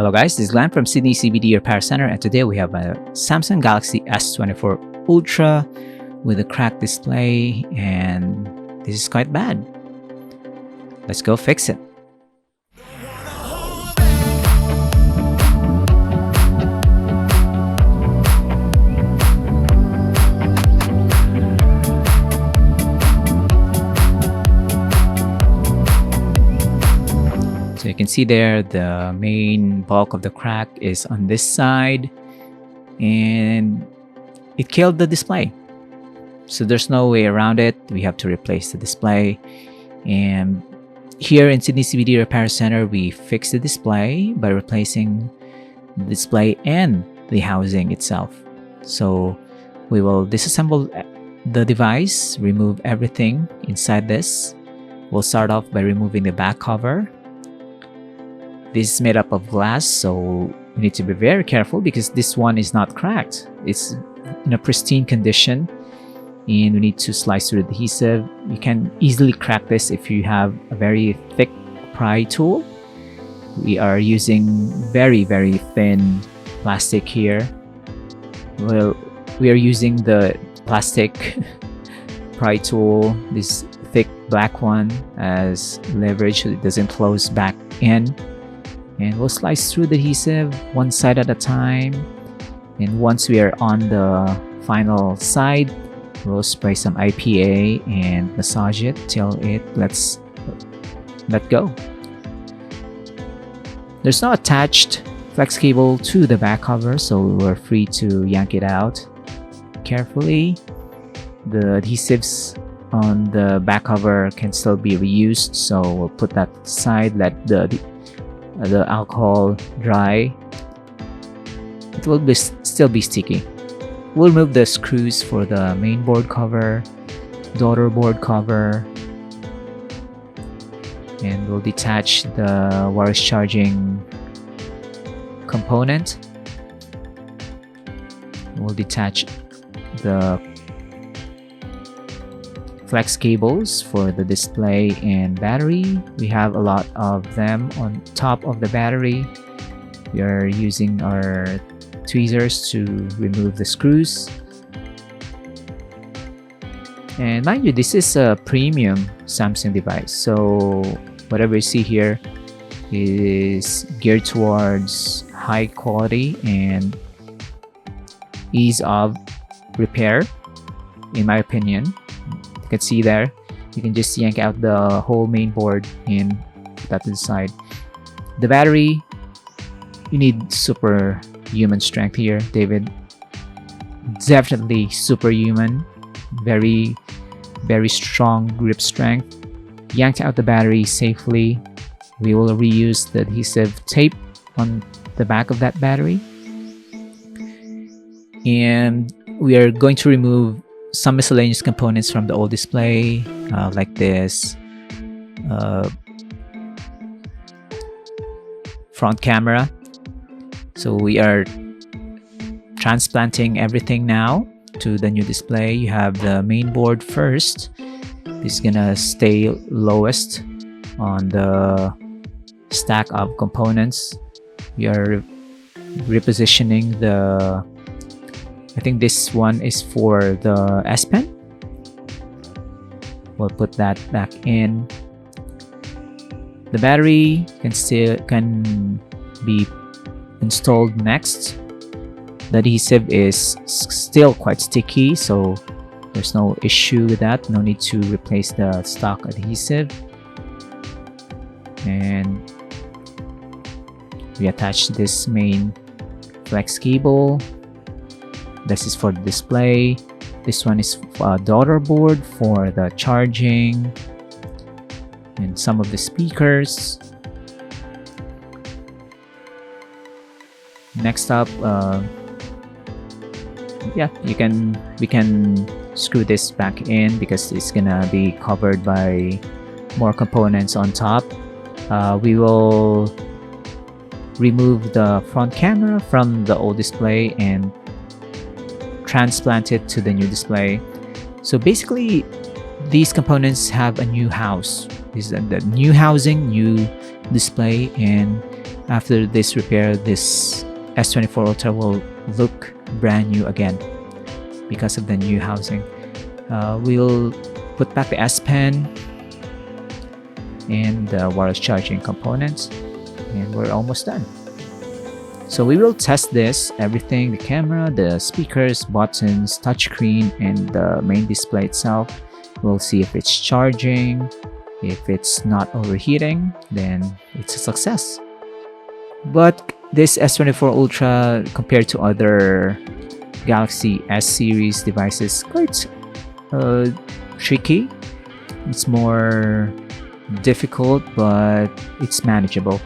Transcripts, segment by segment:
Hello guys, this is Glenn from Sydney CBD Repair Centre, and today we have a Samsung Galaxy S24 Ultra with a cracked display, and this is quite bad. Let's go fix it. So you can see there the main bulk of the crack is on this side, and it killed the display. So there's no way around it. We have to replace the display. And here in Sydney CBD Repair Centre, we fix the display by replacing the display and the housing itself. So we will disassemble the device, remove everything inside this. We'll start off by removing the back cover. This is made up of glass, so we need to be very careful because this one is not cracked. It's in a pristine condition, and we need to slice through the adhesive. You can easily crack this if you have a very thick pry tool. We are using very thin plastic here. Well, we are using the plastic pry tool, this thick black one, as leverage so it doesn't close back in. And we'll slice through the adhesive one side at a time. And once we are on the final side, we'll spray some IPA and massage it till it let go. There's no attached flex cable to the back cover, so we're free to yank it out carefully. The adhesives on the back cover can still be reused, so we'll put that aside, let the alcohol dry. It will still be sticky. We'll remove the screws for the main board cover, daughter board cover, and we'll detach the wireless charging component. We'll detach the flex cables for the display and battery. We have a lot of them on top of the battery. We are using our tweezers to remove the screws. And mind you, this is a premium Samsung device, so whatever you see here is geared towards high quality and ease of repair, in my opinion. You can see there, you can just yank out the whole main board and put that to the side. The battery, you need superhuman strength here, David. Definitely superhuman. Very strong grip strength. Yanked out the battery safely. We will reuse the adhesive tape on the back of that battery. And we are going to remove some miscellaneous components from the old display, like this front camera. So we are transplanting everything now to the new display. You have the main board first. This is gonna stay lowest on the stack of components. We are repositioning the, I think this one is for the S Pen. We'll put that back in. The battery can be installed next. The adhesive is still quite sticky, so there's no issue with that. No need to replace the stock adhesive. And we attach this main flex cable. This is for the display. This one is a daughter board for the charging and some of the speakers. Next up, we can screw this back in because it's gonna be covered by more components on top. We will remove the front camera from the old display and transplant it to the new display. So basically, these components have a new house. This is the new housing, new display, and After this repair, this S24 Ultra will look brand new again because of the new housing. We'll put back the S Pen and the wireless charging components, and we're almost done. So we will test this, everything, the camera, the speakers, buttons, touchscreen, and the main display itself. We'll see if it's charging. If it's not overheating, then it's a success. But this S24 Ultra, compared to other Galaxy S series devices, quite tricky. It's more difficult, but it's manageable.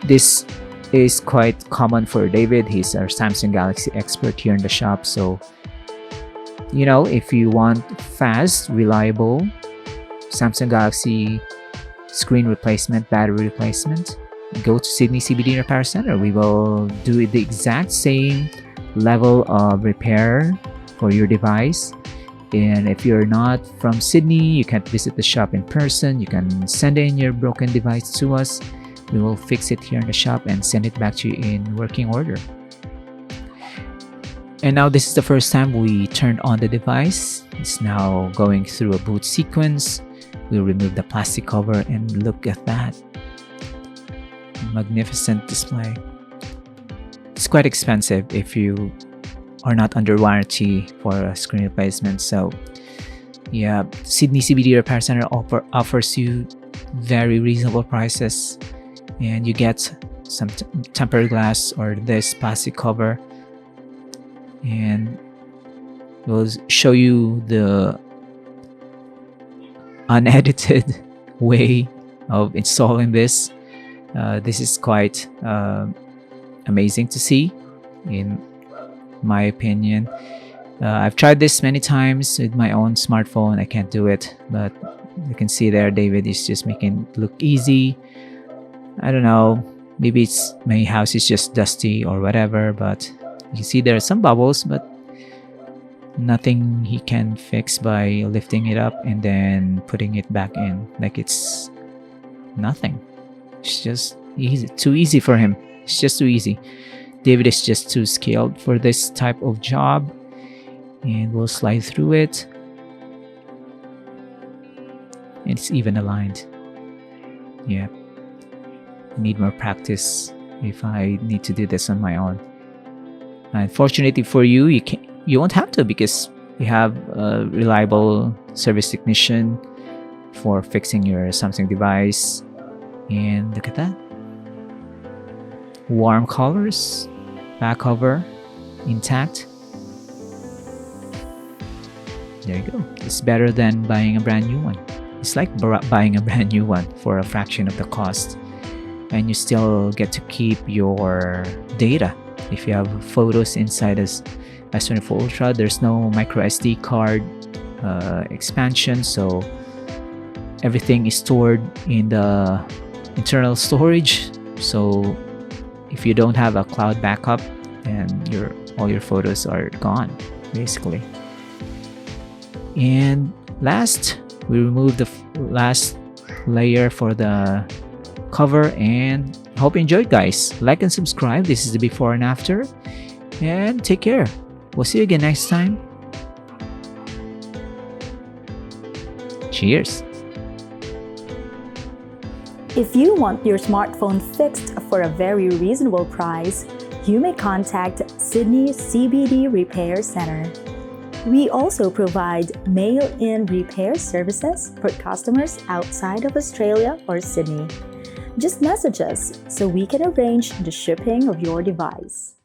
This is quite common for David. He's our Samsung Galaxy expert here in the shop. So, if you want fast, reliable Samsung Galaxy screen replacement, battery replacement, go to Sydney CBD Repair Centre. We will do the exact same level of repair for your device. And if you're not from Sydney, you can't visit the shop in person, you can send in your broken device to us. We will fix it here in the shop and send it back to you in working order. And now this is the first time we turned on the device. It's now going through a boot sequence. We'll remove the plastic cover and look at that magnificent display. It's quite expensive if you are not under warranty for a screen replacement. So yeah, Sydney CBD Repair Centre offers you very reasonable prices, and you get some tempered glass or this plastic cover, and we'll show you the unedited way of installing this. This is quite amazing to see, in my opinion. I've tried this many times with my own smartphone. I can't do it, but you can see there David is just making it look easy. I don't know, maybe it's my house is just dusty or whatever, but you can see there are some bubbles, but nothing he can fix by lifting it up and then putting it back in like it's nothing. It's just easy, too easy for him. It's just too easy. David is just too skilled for this type of job, and we'll slide through it. It's even aligned. Yeah, I need more practice if I need to do this on my own. Unfortunately for you, you won't have to, because we have a reliable service technician for fixing your Samsung device. And look at that. Warm colors, back cover intact. There you go. It's better than buying a brand new one. It's like buying a brand new one for a fraction of the cost, and you still get to keep your data. If you have photos inside this S24 Ultra, there's no micro SD card expansion, so everything is stored in the internal storage. So if you don't have a cloud backup, then all your photos are gone, basically. And last, we remove the last layer for the cover, and hope you enjoyed, guys. Like and subscribe. This is the before and after, and take care. We'll see you again next time. Cheers. If you want your smartphone fixed for a very reasonable price, you may contact Sydney CBD Repair Centre. We also provide mail-in repair services for customers outside of Australia or Sydney. Just message us so we can arrange the shipping of your device.